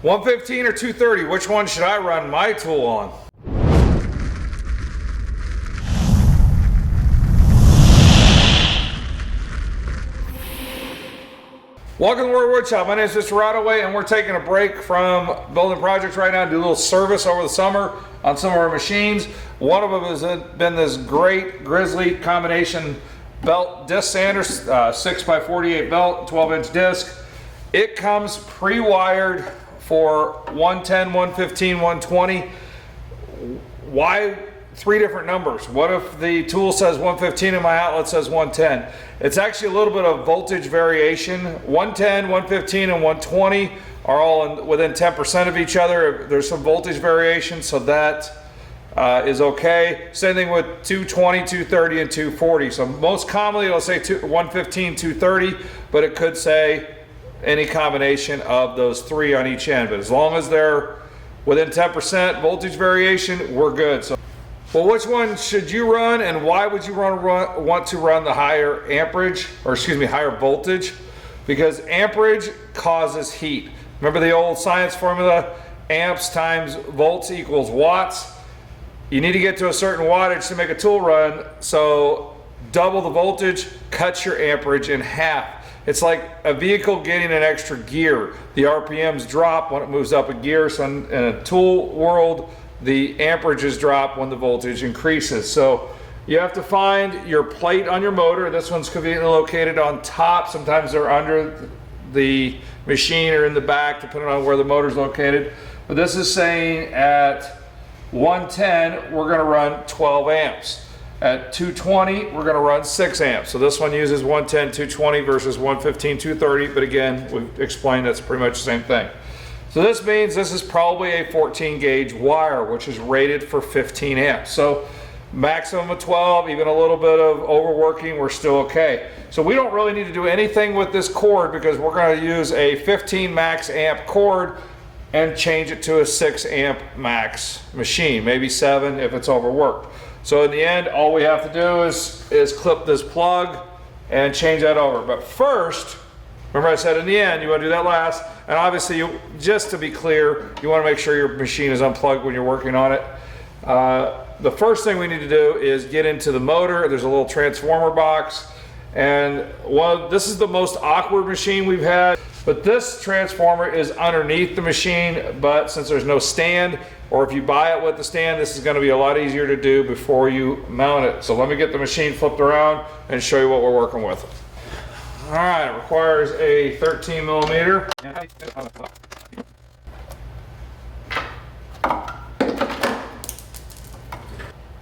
115 or 230, which one should I run my tool on? Welcome to World Woodshop. My name is Mr. Rodaway, and we're taking a break from building projects right now to do a little service over the summer on some of our machines. One of them has been this great Grizzly combination belt disc sander, 6x48 belt, 12-inch disc. It comes pre-wired for 110, 115, 120. Why 3 different numbers? What if the tool says 115 and my outlet says 110? It's actually a little bit of voltage variation. 110, 115, and 120 are all within 10% of each other. There's some voltage variation, so that is okay. Same thing with 220, 230, and 240. So most commonly it'll say 115, 230, but it could say any combination of those 3 on each end. But as long as they're within 10% voltage variation, we're good. So, well, which one should you run, and why would you want to run the higher amperage, or excuse me, higher voltage? Because amperage causes heat. Remember the old science formula, amps times volts equals watts? You need to get to a certain wattage to make a tool run, so double the voltage, cut your amperage in half. It's like a vehicle getting an extra gear. The RPMs drop when it moves up a gear, so in a tool world, the amperages drop when the voltage increases. So you have to find your plate on your motor. This one's conveniently located on top. Sometimes they're under the machine or in the back, depending on where the motor's located. But this is saying at 110, we're gonna run 12 amps. At 220, we're gonna run 6 amps. So this one uses 110, 220 versus 115, 230. But again, we've explained that's pretty much the same thing. So this means this is probably a 14 gauge wire, which is rated for 15 amps. So maximum of 12, even a little bit of overworking, we're still okay. So we don't really need to do anything with this cord, because we're going to use a 15 max amp cord and change it to a 6 amp max machine, maybe 7 if it's overworked. So in the end, all we have to do is clip this plug and change that over. But first, remember I said in the end, you want to do that last. And obviously, just to be clear, you want to make sure your machine is unplugged when you're working on it. The first thing we need to do is get into the motor. There's a little transformer box. And this is the most awkward machine we've had. But this transformer is underneath the machine. But since there's no stand, or if you buy it with the stand, this is going to be a lot easier to do before you mount it. So let me get the machine flipped around and show you what we're working with. All right, it requires a 13 millimeter.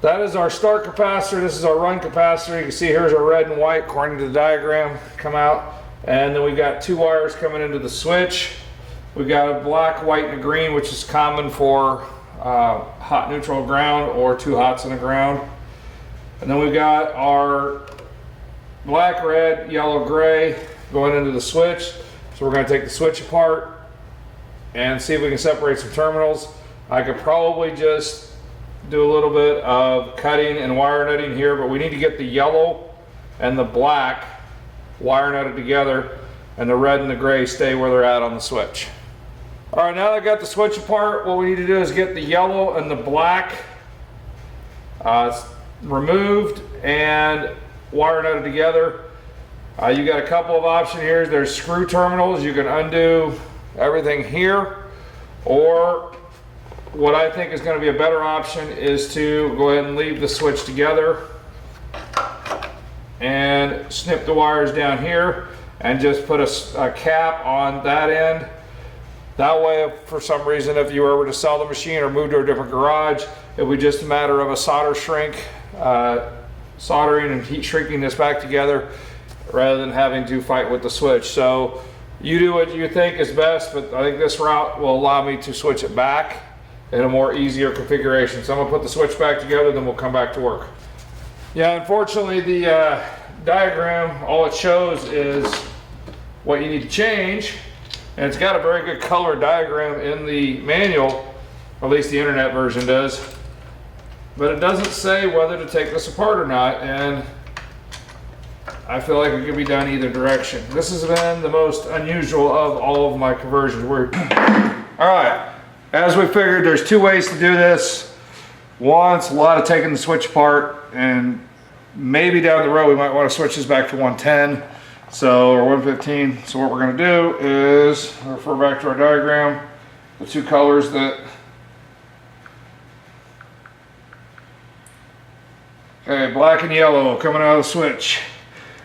That is our start capacitor. This is our run capacitor. You can see here's our red and white according to the diagram come out. And then we've got 2 wires coming into the switch. We've got a black, white, and a green, which is common for hot, neutral, ground, or 2 hots and a ground. And then we've got our black, red, yellow, gray going into the switch. So we're going to take the switch apart and see if we can separate some terminals. I could probably just do a little bit of cutting and wire nutting here, but we need to get the yellow and the black wire nutted together, and the red and the gray stay where they're at on the switch. All right, now that I got the switch apart, what we need to do is get the yellow and the black removed and wire nutted together. You got a couple of options here. There's screw terminals. You can undo everything here, or what I think is going to be a better option is to go ahead and leave the switch together and snip the wires down here and just put a cap on that end. That way, if for some reason, if you were ever to sell the machine or move to a different garage, it would be just a matter of a solder shrink, soldering and heat shrinking this back together rather than having to fight with the switch. So you do what you think is best, but I think this route will allow me to switch it back in a more easier configuration. So I'm gonna put the switch back together, then we'll come back to work. Yeah, unfortunately the diagram, all it shows is what you need to change, and it's got a very good color diagram in the manual, or at least the internet version does, but it doesn't say whether to take this apart or not, and I feel like it could be done either direction. This has been the most unusual of all of my conversions. All right, as we figured, there's two ways to do this. One, it's a lot of taking the switch apart, and maybe down the road we might want to switch this back to 110 or 115. So what we're going to do is refer back to our diagram, the two colors that black and yellow coming out of the switch.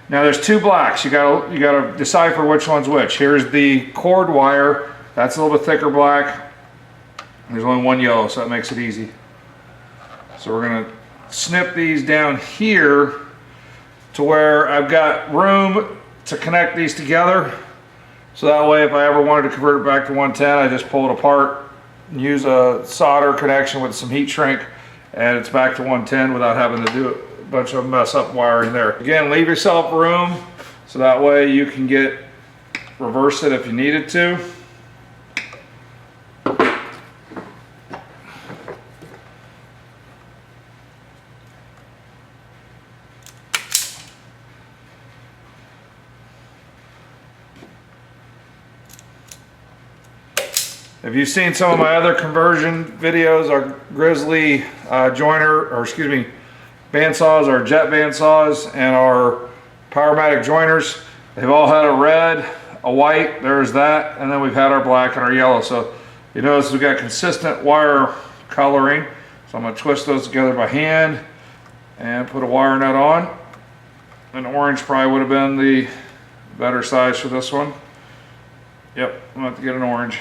Now there's two blacks. You gotta decipher which one's which. Here's the cord wire. That's a little bit thicker black. There's only one yellow, so that makes it easy. So we're gonna snip these down here to where I've got room to connect these together. So that way, if I ever wanted to convert it back to 110, I just pull it apart and use a solder connection with some heat shrink, and it's back to 110 without having to do a bunch of mess up wiring there. Again, leave yourself room so that way you can reverse it if you needed to. If you've seen some of my other conversion videos, our Grizzly bandsaws, our jet bandsaws, and our Powermatic joiners, they've all had a red, a white, there's that, and then we've had our black and our yellow. So you notice we've got consistent wire coloring. So I'm going to twist those together by hand and put a wire nut on. An orange probably would have been the better size for this one. Yep, I'm going to have to get an orange.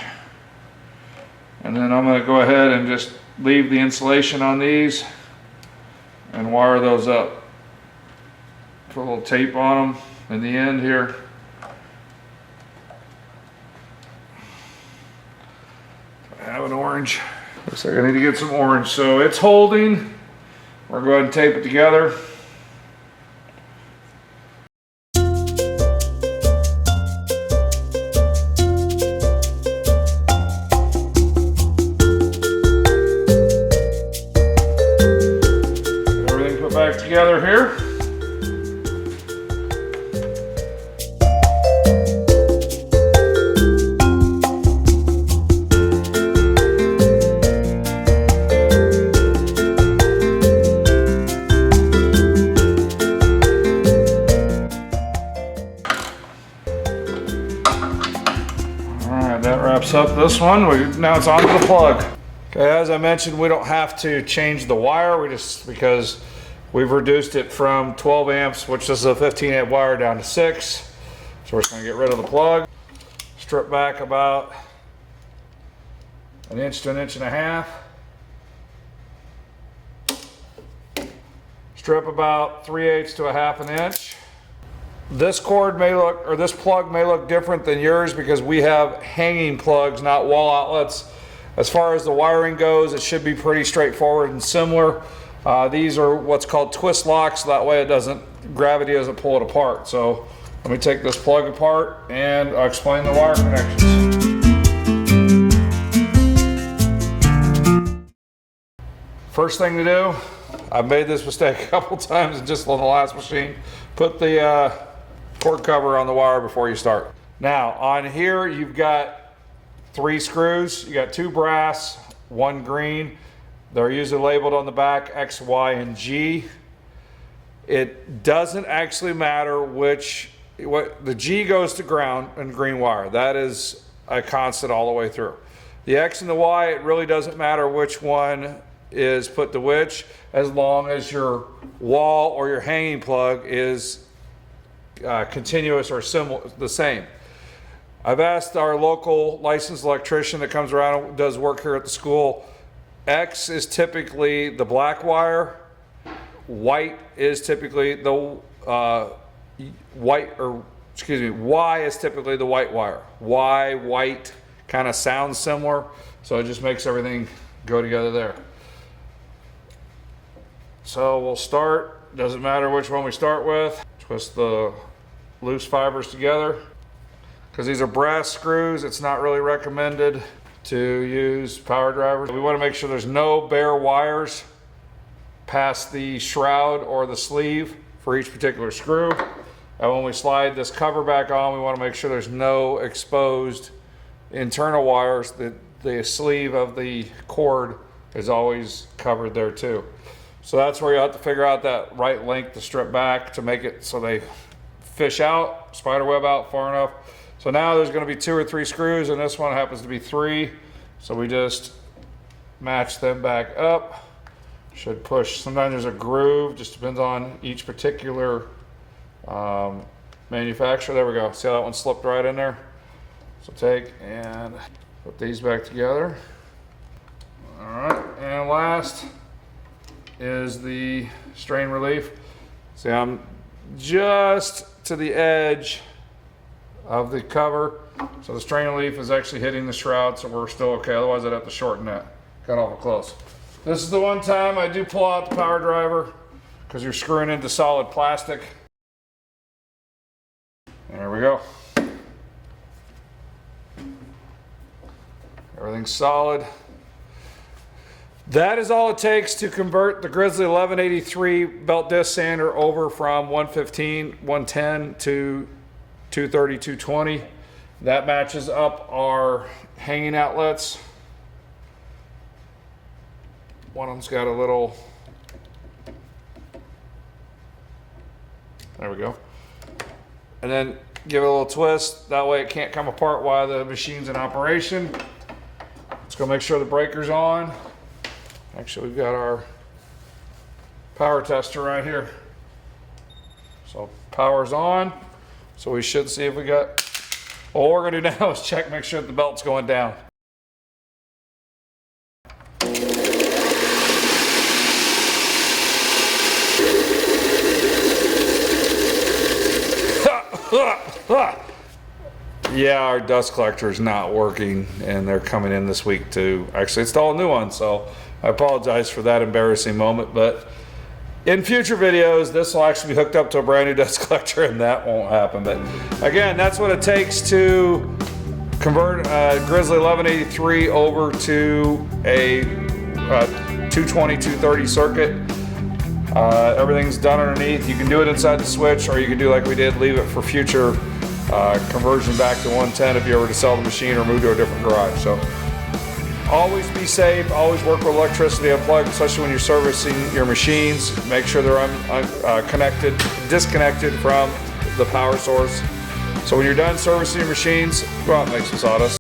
And then I'm going to go ahead and just leave the insulation on these and wire those up. Put a little tape on them in the end here. I have an orange. Looks like I need to get some orange. So it's holding. We're going to go ahead and tape it together. Back together here. Alright, that wraps up this one. Now it's onto the plug. Okay, as I mentioned, we don't have to change the wire, because we've reduced it from 12 amps, which is a 15 amp wire, down to 6. So we're just going to get rid of the plug. Strip back about an inch to an inch and a half. Strip about 3/8 to a half an inch. This cord may look, or this plug may look different than yours because we have hanging plugs, not wall outlets. As far as the wiring goes, it should be pretty straightforward and similar. These are what's called twist locks, so that way gravity doesn't pull it apart. So let me take this plug apart and I'll explain the wire connections. First thing to do, I've made this mistake a couple times just on the last machine. Put the cord cover on the wire before you start. Now on here you've got 3 screws. You got 2 brass, 1 green. They're usually labeled on the back X, Y, and G. It doesn't actually matter the G goes to ground and green wire. That is a constant all the way through. The X and the Y, it really doesn't matter which one is put to which, as long as your wall or your hanging plug is continuous or similar, the same. I've asked our local licensed electrician that comes around and does work here at the school. X is typically the black wire. White is typically the Y is typically the white wire. Y, white, kind of sounds similar, so it just makes everything go together there. So we'll start, doesn't matter which one we start with. Twist the loose fibers together. Because these are brass screws, it's not really recommended to use power drivers. We want to make sure there's no bare wires past the shroud or the sleeve for each particular screw. And when we slide this cover back on, we want to make sure there's no exposed internal wires that the sleeve of the cord is always covered there too. So that's where you have to figure out that right length to strip back to make it so they fish out, spider web out far enough. So now there's going to be 2 or 3 screws, and this one happens to be 3. So we just match them back up. Should push. Sometimes there's a groove, just depends on each particular manufacturer. There we go. See how that one slipped right in there? So take and put these back together. All right, and last is the strain relief. See, I'm just to the edge of the cover. So the strain relief is actually hitting the shroud, so we're still okay. Otherwise I'd have to shorten that. Got awful close. This is the one time I do pull out the power driver because you're screwing into solid plastic. There we go. Everything's solid. That is all it takes to convert the Grizzly 1183 belt disc sander over from 115, 110 to 230, 220. That matches up our hanging outlets. One of them's got a little, there we go. And then give it a little twist. That way it can't come apart while the machine's in operation. Let's go make sure the breaker's on. Actually, we've got our power tester right here. So power's on. So we should see if we got, all we're gonna do now is check, make sure that the belt's going down. Yeah, our dust collector is not working, and they're coming in this week to actually install a new one. So I apologize for that embarrassing moment, but in future videos, this will actually be hooked up to a brand new dust collector, and that won't happen. But again, that's what it takes to convert a Grizzly 1183 over to a 220, 230 circuit. Everything's done underneath. You can do it inside the switch, or you can do like we did, leave it for future conversion back to 110 if you ever to sell the machine or move to a different garage. So always be safe, always work with electricity unplugged, especially when you're servicing your machines. Make sure they're disconnected from the power source. So when you're done servicing your machines, go out and make some sawdust.